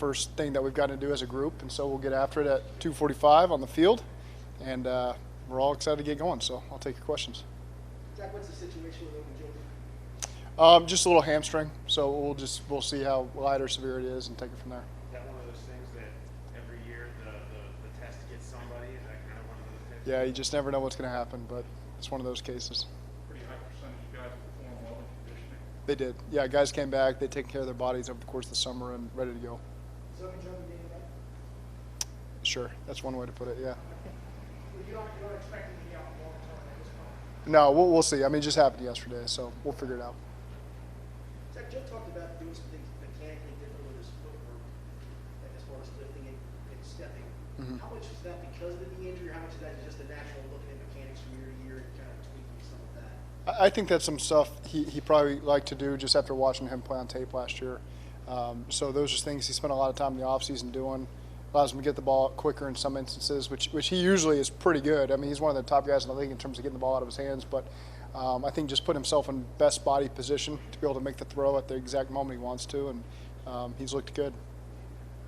first thing that we've got to do as a group, and so we'll get after it at 2:45 on the field, and we're all excited to get going. So I'll take your questions. Zac, what's the situation with him and Joe? Just a little hamstring, so we'll see how light or severe it is and take it from there. Is that one of those things that every year the test gets somebody? Is that kind of one of those things? Yeah, you just never know what's going to happen, but it's one of those cases. Pretty high percentage of guys perform well in conditioning. They did. Yeah, guys came back. They taken care of their bodies over the course of the summer and ready to go. So Joe being back? Sure, that's one way to put it. Yeah. You don't expect him to be out long term at this point? No, we'll see. I mean, it just happened yesterday, so we'll figure it out. Zac, Joe talked about doing some things mechanically different with his footwork, as far as lifting and stepping. Mm-hmm. How much is that because of the knee injury? How much of that is just the natural looking at mechanics from year to year and kind of tweaking some of that? I think that's some stuff he probably liked to do just after watching him play on tape last year. So those are things he spent a lot of time in the offseason doing. Allows him to get the ball quicker in some instances, which he usually is pretty good. I mean, he's one of the top guys in the league in terms of getting the ball out of his hands. But I think just put himself in best body position to be able to make the throw at the exact moment he wants to, and he's looked good.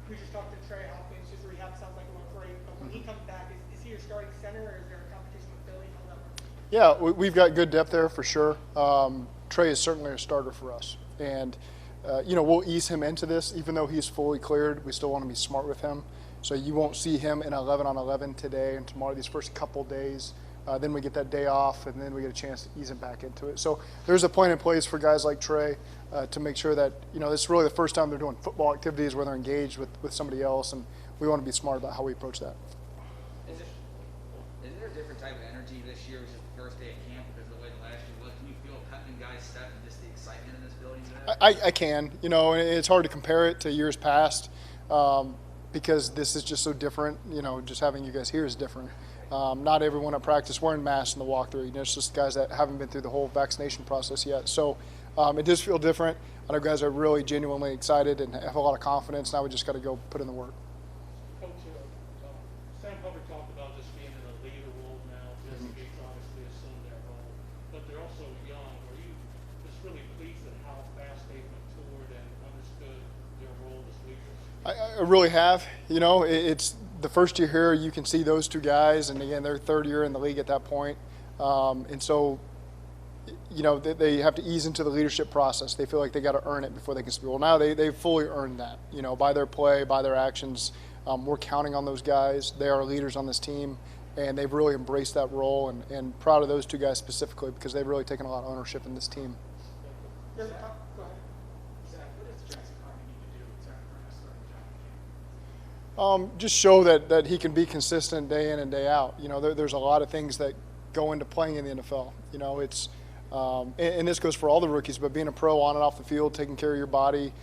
We just talked to Trey Hopkins. His rehab sounds like it went great. But when he comes back, is he your starting center, or is there a competition with Philly? How does that work? Yeah, we've got good depth there for sure. Trey is certainly a starter for us. And, we'll ease him into this. Even though he's fully cleared, we still want to be smart with him. So you won't see him in 11-on-11 today and tomorrow, these first couple days. Then we get that day off, and then we get a chance to ease him back into it. So there's a plan in place for guys like Trey to make sure that, this is really the first time they're doing football activities where they're engaged with somebody else, and we want to be smart about how we approach that. Is there a different type of energy this year, which is the first day of camp, because of the way last year was? Can you feel pep in guys' step and just the excitement in this building today? I can. And it's hard to compare it to years past because this is just so different. Just having you guys here is different. Not everyone at practice wearing masks in the walkthrough. It's just guys that haven't been through the whole vaccination process yet. So it does feel different. I know guys are really genuinely excited and have a lot of confidence. Now we just got to go put in the work. Coach, Sam Hubbard talked about just being in a leader role now. Jesse Gates obviously assumed that role, but they're also young. Are you just really pleased at how fast they've matured and understood their role as leaders? I really have. It's the first year here. You can see those two guys, and again, they're third year in the league at that point. And so, they have to ease into the leadership process. They feel like they got to earn it before they can speak. Well, now they've fully earned that. By their play, by their actions. We're counting on those guys. They are leaders on this team, and they've really embraced that role. And proud of those two guys specifically because they've really taken a lot of ownership in this team. Go ahead. Zac, what does Jackson Carter need to do to earn a starting job? Just show that he can be consistent day in and day out. There's a lot of things that go into playing in the NFL. It's and this goes for all the rookies, but being a pro on and off the field, taking care of your body,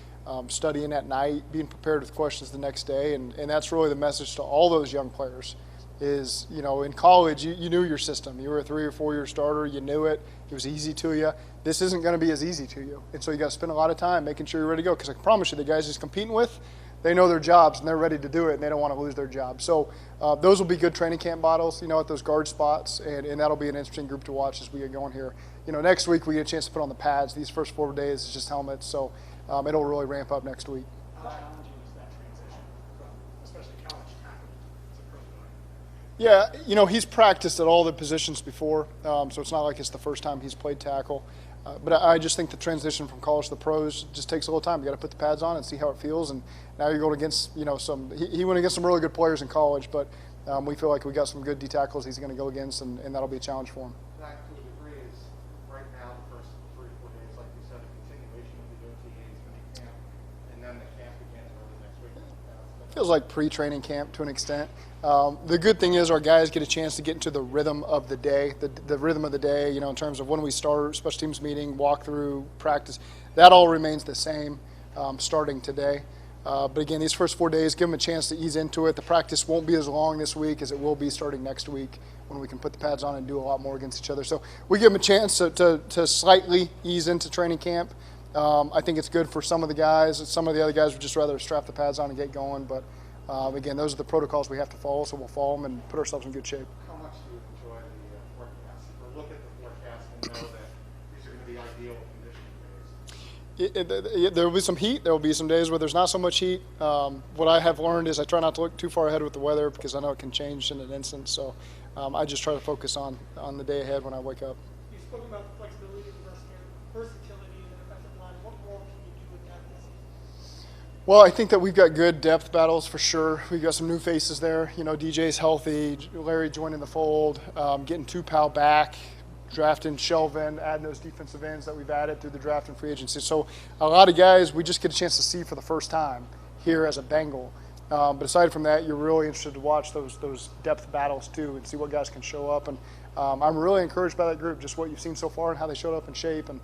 studying at night, being prepared with questions the next day, and that's really the message to all those young players. Is in college you knew your system. You were a 3 or 4 year starter. You knew it. It was easy to you. This isn't going to be as easy to you, and so you got to spend a lot of time making sure you're ready to go. Because I can promise you, the guys he's competing with, they know their jobs and they're ready to do it, and they don't want to lose their job. So those will be good training camp battles, at those guard spots, and that'll be an interesting group to watch as we get going here. Next week we get a chance to put on the pads. These first 4 days is just helmets, so it'll really ramp up next week. How challenging is that transition from especially college tackle to pro guard? Yeah, he's practiced at all the positions before, so it's not like it's the first time he's played tackle. But I just think the transition from college to the pros just takes a little time. You got to put the pads on and see how it feels. And now you're going against, he went against some really good players in college, but we feel like we got some good D tackles he's going to go against, and that'll be a challenge for him. Zac, to a degree, is right now the first 3 or 4 days, like you said, a continuation of the OTAs mini camp, and then the camp begins early next week. Feels like pre-training camp to an extent. The good thing is our guys get a chance to get into the rhythm of the day, the rhythm of the day, in terms of when we start, special teams meeting, walkthrough, practice. That all remains the same starting today. But again, these first 4 days, give them a chance to ease into it. The practice won't be as long this week as it will be starting next week when we can put the pads on and do a lot more against each other. So we give them a chance to slightly ease into training camp. I think it's good for some of the guys. Some of the other guys would just rather strap the pads on and get going. But again, those are the protocols we have to follow, so we'll follow them and put ourselves in good shape. How much do you enjoy the forecast, or look at the forecast and know that these are going to be ideal conditioning days? There will be some heat. There will be some days where there's not so much heat. What I have learned is I try not to look too far ahead with the weather because I know it can change in an instant. So I just try to focus on the day ahead when I wake up. You spoke about the flexibility and versatility in the defensive line. What more can you do with that this season? Well, I think that we've got good depth battles for sure. We've got some new faces there. You know, DJ's healthy, Larry joining the fold, getting Tupou back, drafting Shelvin, adding those defensive ends that we've added through the draft and free agency. So a lot of guys we just get a chance to see for the first time here as a Bengal. But aside from that, you're really interested to watch those depth battles too and see what guys can show up. And I'm really encouraged by that group, just what you've seen so far and how they showed up in shape. And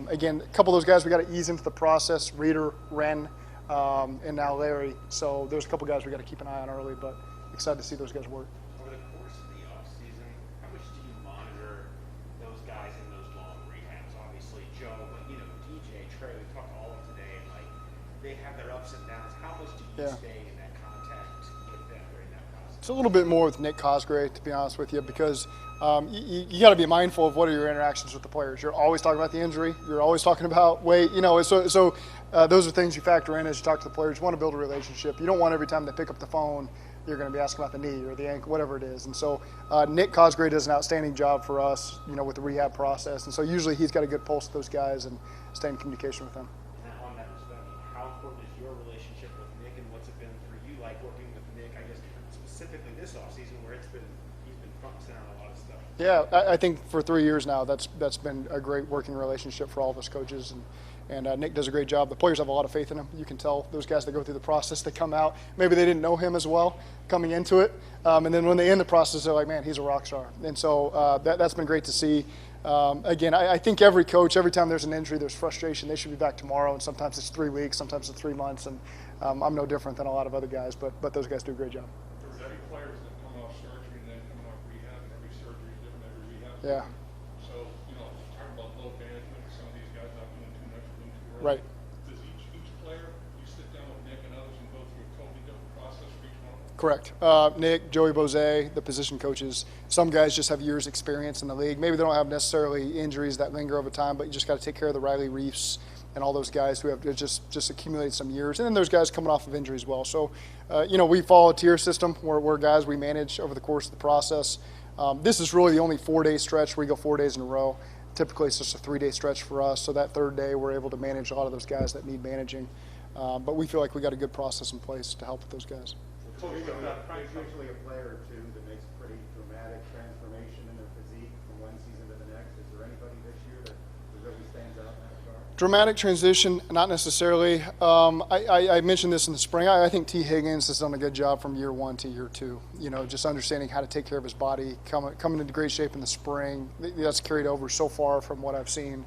again, a couple of those guys we got to ease into the process. Reader, Wren, and now Larry. So there's a couple guys we got to keep an eye on early, but excited to see those guys work. Over the course of the offseason, how much do you monitor those guys in those long rehabs? Obviously, Joe, but DJ, Trey, we talked to all of them today, and they have their ups and downs. How much do you stay in that contact with them during that process? It's a little bit more with Nick Cosgray, to be honest with you, because you got to be mindful of what are your interactions with the players. You're always talking about the injury. You're always talking about weight. So those are things you factor in as you talk to the players. You want to build a relationship. You don't want every time they pick up the phone, you're going to be asking about the knee or the ankle, whatever it is. And so Nick Cosgray does an outstanding job for us, with the rehab process. And so usually he's got a good pulse to those guys and stay in communication with them. Now, on that respect, how important is your relationship with Nick, and what's it been for you, like working with Nick, I guess, specifically this offseason where he's been front and center on a lot of stuff? Yeah, I think for 3 years now, that's been a great working relationship for all of us coaches, and Nick does a great job. The players have a lot of faith in him. You can tell those guys that go through the process, they come out, maybe they didn't know him as well coming into it, and then when they end the process, they're like, man, he's a rock star. And so that's been great to see. Again, I think every coach, every time there's an injury, there's frustration. They should be back tomorrow, and sometimes it's 3 weeks, sometimes it's 3 months, and I'm no different than a lot of other guys, but those guys do a great job. There's every players that come off surgery and then come off rehab, and every surgery is different every rehab. Yeah. So, talking about load management, some of these guys not doing too much, doing too early. Right. Does each player, you sit down with Nick and others and go through a totally different process for each one? Correct. Nick, Joey Bose, the position coaches. Some guys just have years experience in the league. Maybe they don't have necessarily injuries that linger over time, but you just got to take care of the Riley Reefs and all those guys who have just accumulated some years. And then there's guys coming off of injury as well. So, we follow a tier system where guys we manage over the course of the process. This is really the only 4-day stretch where we go 4 days in a row. Typically, it's just a 3-day stretch for us. So that third day, we're able to manage a lot of those guys that need managing. But we feel like we got a good process in place to help with those guys. There's usually a player or two that makes a pretty dramatic transformation in their physique from one season to the next. Is there anybody this year that really stands out in that regard? Dramatic transition, not necessarily. I mentioned this in the spring. I think T. Higgins has done a good job from year 1 to year 2. Just understanding how to take care of his body, coming into great shape in the spring. That's carried over so far from what I've seen.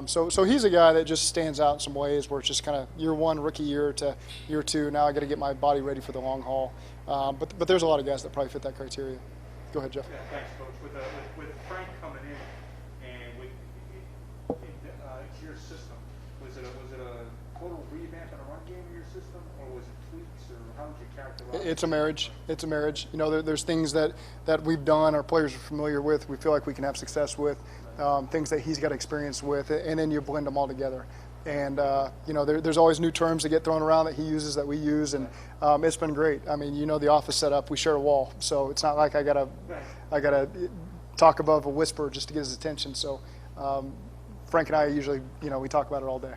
So he's a guy that just stands out in some ways where it's just kind of year 1, rookie year, to year 2. Now I got to get my body ready for the long haul. But there's a lot of guys that probably fit that criteria. Go ahead, Jeff. Yeah, thanks, Coach. With Frank coming in and with it's your system, was it a total revamp and a run game in your system, or was it tweaks, or how would you characterize it? It's a marriage. It's a marriage. There's things that we've done, our players are familiar with, we feel like we can have success with, things that he's got experience with, and then you blend them all together. And, there's always new terms that get thrown around that he uses that we use, and it's been great. I mean, the office setup, we share a wall, so it's not like I gotta talk above a whisper just to get his attention. So Frank and I usually, we talk about it all day.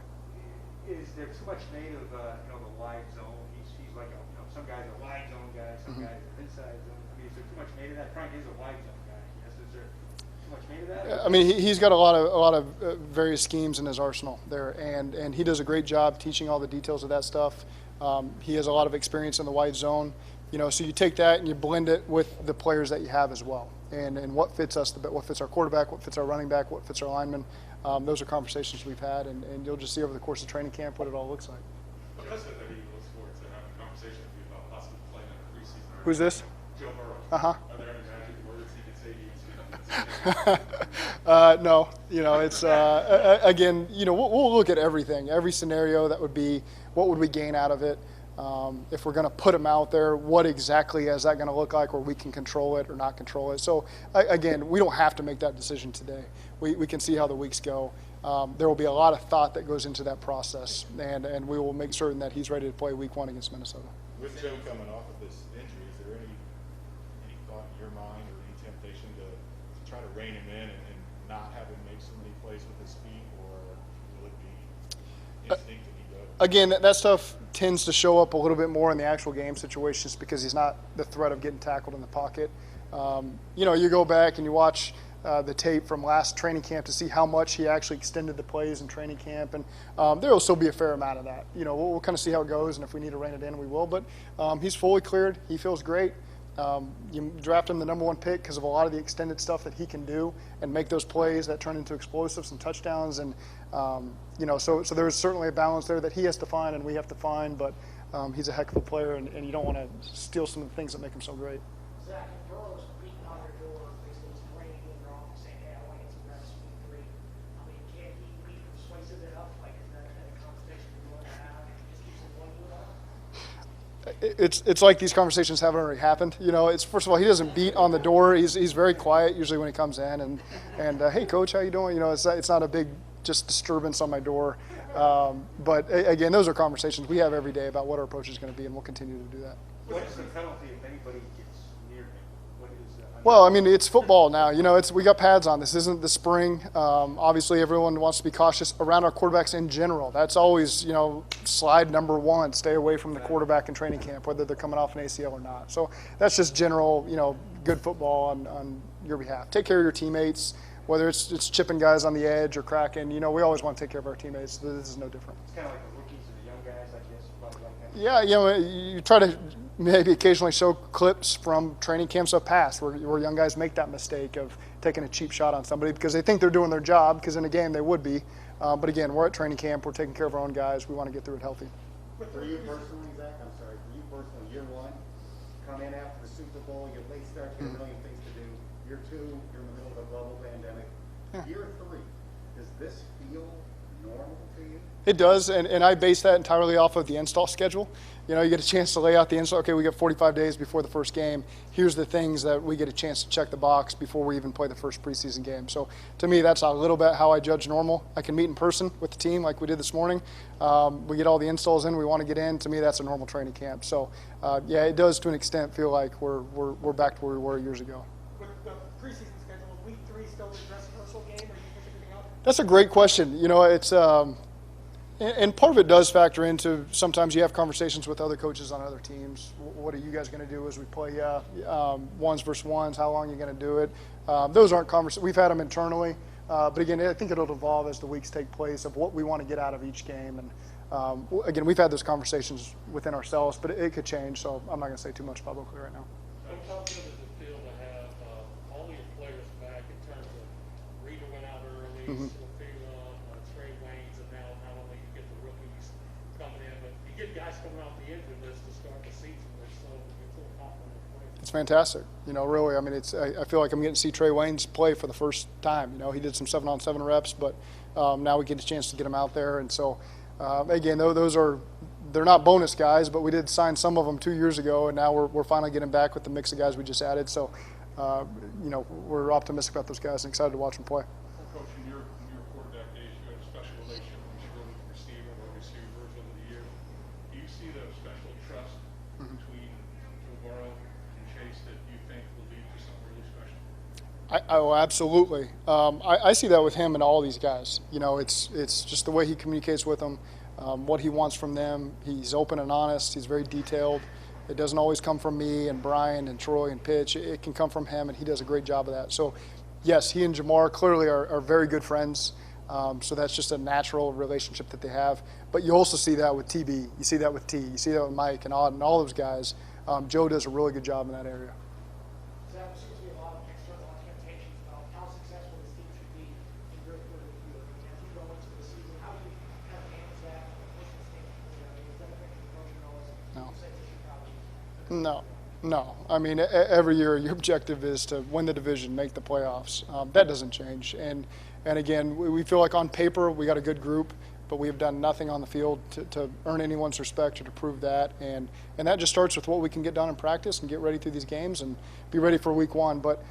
Is there too much made of the wide zone? He's like some guys are wide zone guys, some guys are inside zone. I mean, is there too much made of that? Frank is a wide zone guy. Yes, is there too much made of that? I mean, he's got a lot of various schemes in his arsenal there, and he does a great job teaching all the details of that stuff. He has a lot of experience in the wide zone, so you take that and you blend it with the players that you have as well, and what fits us, what fits our quarterback, what fits our running back, what fits our lineman. Those are conversations we've had, and you'll just see over the course of training camp what it all looks like. Because of that, he looks forward to having a conversation with you about possibly playing in a preseason. Who's this? Joe Burrow. Uh-huh. Are there any magic words he can say to you? No, it's again, we'll look at everything, every scenario that would be, what would we gain out of it? If we're going to put him out there, what exactly is that going to look like where we can control it or not control it? So again, we don't have to make that decision today. We can see how the weeks go. there will be a lot of thought that goes into that process, and we will make certain that he's ready to play Week 1 against Minnesota. With Joe coming off of this injury, is there any thought in your mind or any temptation to try to rein him in and not have him make so many plays with his feet, or will it be instinct that he goes? Again, that stuff tends to show up a little bit more in the actual game situations because he's not the threat of getting tackled in the pocket. You go back and you watch the tape from last training camp to see how much he actually extended the plays in training camp, and there will still be a fair amount of that. We'll kind of see how it goes, and if we need to rein it in, we will. But he's fully cleared. He feels great. You draft him the number 1 pick because of a lot of the extended stuff that he can do and make those plays that turn into explosives and touchdowns. And so there's certainly a balance there that he has to find and we have to find. But he's a heck of a player, and you don't want to steal some of the things that make him so great. Zach, if Burrow's beating on your door, basically he's training in wrong, saying, hey, I want to get some reps Week 3. I mean, can he be persuasive enough? Like, is that a conversation you're going to have? Just keeps him one to it? It's like these conversations haven't already happened. It's first of all, he doesn't beat on the door. He's very quiet usually when he comes in, and hey coach, how you doing? It's not a big just disturbance on my door. But again, those are conversations we have every day about what our approach is going to be, and we'll continue to do that. What is the penalty if anybody gets near him? What is Well, I mean, it's football now. We got pads on. This isn't the spring. Obviously, everyone wants to be cautious around our quarterbacks in general. That's always, slide number 1. Stay away from the quarterback in training camp, whether they're coming off an ACL or not. So that's just general, good football on your behalf. Take care of your teammates, whether it's chipping guys on the edge or cracking. We always want to take care of our teammates. This is no different. It's kind of like the rookies and the young guys, I guess. Probably like that. Yeah, you try to maybe occasionally show clips from training camps of past where young guys make that mistake of taking a cheap shot on somebody because they think they're doing their job, because in a game they would be. But again, we're at training camp. We're taking care of our own guys. We want to get through it healthy. For you personally, Zach, year 1, come in after the Super Bowl, you late start, you have a million things to do. Year 2, you're in the middle of a global pandemic. Yeah. Year 3, does this feel normal to you? It does, and I base that entirely off of the install schedule. You get a chance to lay out the install. Okay, we got 45 days before the first game. Here's the things that we get a chance to check the box before we even play the first preseason game. So to me, that's a little bit how I judge normal. I can meet in person with the team like we did this morning. We get all the installs in we want to get in. To me, that's a normal training camp. So yeah, it does to an extent feel like we're back to where we were years ago. With the preseason schedule, Week 3 still the dress rehearsal game, or do you push everything up? That's a great question. It's and part of it does factor into sometimes you have conversations with other coaches on other teams. What are you guys going to do as we play ones versus ones? How long are you going to do it? Those aren't conversations. We've had them internally. But again, I think it'll evolve as the weeks take place of what we want to get out of each game. And again, we've had those conversations within ourselves, but it could change. So I'm not going to say too much publicly right now. How good does it feel to have all your players back in terms of Reader went out early, Trey Waynes, and now not only you get the rookies coming in, but you get guys coming off the injury list to start the season. So you feel confident in playing. It's fantastic. Really, I mean, I feel like I'm getting to see Trey Waynes play for the first time. He did some 7-on-7 reps, but now we get a chance to get him out there. And so, again, they're not bonus guys, but we did sign some of them 2 years ago, and now we're finally getting back with the mix of guys we just added. So, we're optimistic about those guys and excited to watch them play. Well, Coach, in your quarterback days, you had a special relationship with the receiver or receivers over the years. Do you see the special trust between Joe Burrow and Chase that you think will lead to something really special? Oh, absolutely. I see that with him and all these guys. It's just the way he communicates with them, what he wants from them. He's open and honest. He's very detailed. It doesn't always come from me and Brian and Troy and Pitch. It can come from him, and he does a great job of that. So, yes, he and Jamar clearly are very good friends. So that's just a natural relationship that they have. But you also see that with TB. You see that with T. You see that with Mike and Auden and all those guys. Joe does a really good job in that area. There seems to be a lot of external expectations about how successful this team should be in your third year. As you go into the season, how do you kind of manage that from a personal standpoint? Is that affecting the coach at all? No. You said that you probably No. I mean, every year your objective is to win the division, make the playoffs. That doesn't change. And again, we feel like on paper we got a good group, but we have done nothing on the field to earn anyone's respect or to prove that. And that just starts with what we can get done in practice and get ready through these games and be ready for Week 1. But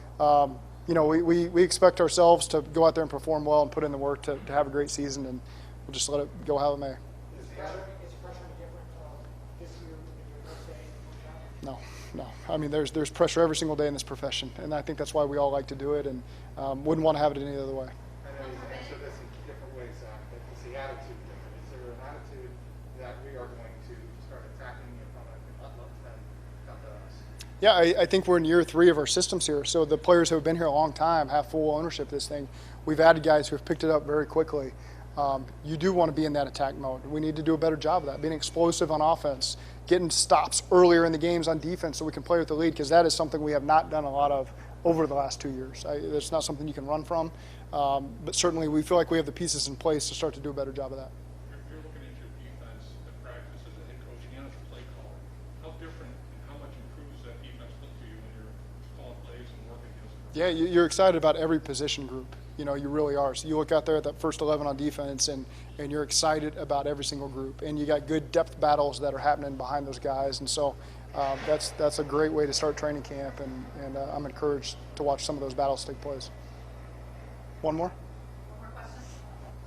you know, we expect ourselves to go out there and perform well and put in the work to have a great season, and we'll just let it go how it may. Is pressure different this year than your first day and your first time? No. I mean, there's pressure every single day in this profession, and I think that's why we all like to do it, and wouldn't want to have it any other way. I know you've answered this in different ways, Zach, but is the attitude different? Is there an attitude that we are going to start attacking the opponent and not let them come to us? Yeah, I think we're in year 3 of our systems here. So the players who have been here a long time have full ownership of this thing. We've added guys who have picked it up very quickly. You do want to be in that attack mode. We need to do a better job of that, being explosive on offense, getting stops earlier in the games on defense so we can play with the lead, because that is something we have not done a lot of over the last 2 years. It's not something you can run from, but certainly we feel like we have the pieces in place to start to do a better job of that. You're looking at your defense at practice as a head coach and as a play caller. How different and how much improves that defense look to you when you're calling plays and working against them? Yeah, you're excited about every position group. You know, you really are. So you look out there at that first 11 on defense, and you're excited about every single group. And you got good depth battles that are happening behind those guys. And so that's a great way to start training camp, and I'm encouraged to watch some of those battles take place. One more? One more question?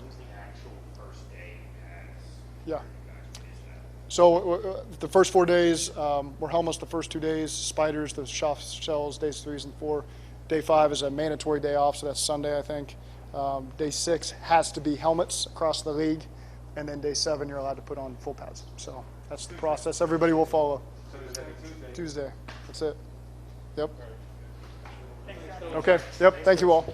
When's the actual first day as Yeah. you guys? What is that? So the first 4 days, we're helmets the first 2 days, spiders, the soft shells, days 3 and 4. Day 5 is a mandatory day off, so that's Sunday, I think. Day 6 has to be helmets across the league, and then day 7 you're allowed to put on full pads. So that's the process everybody will follow. So does that be Tuesday? Tuesday, that's it. Yep. Thanks, guys. Okay, yep, thank you all.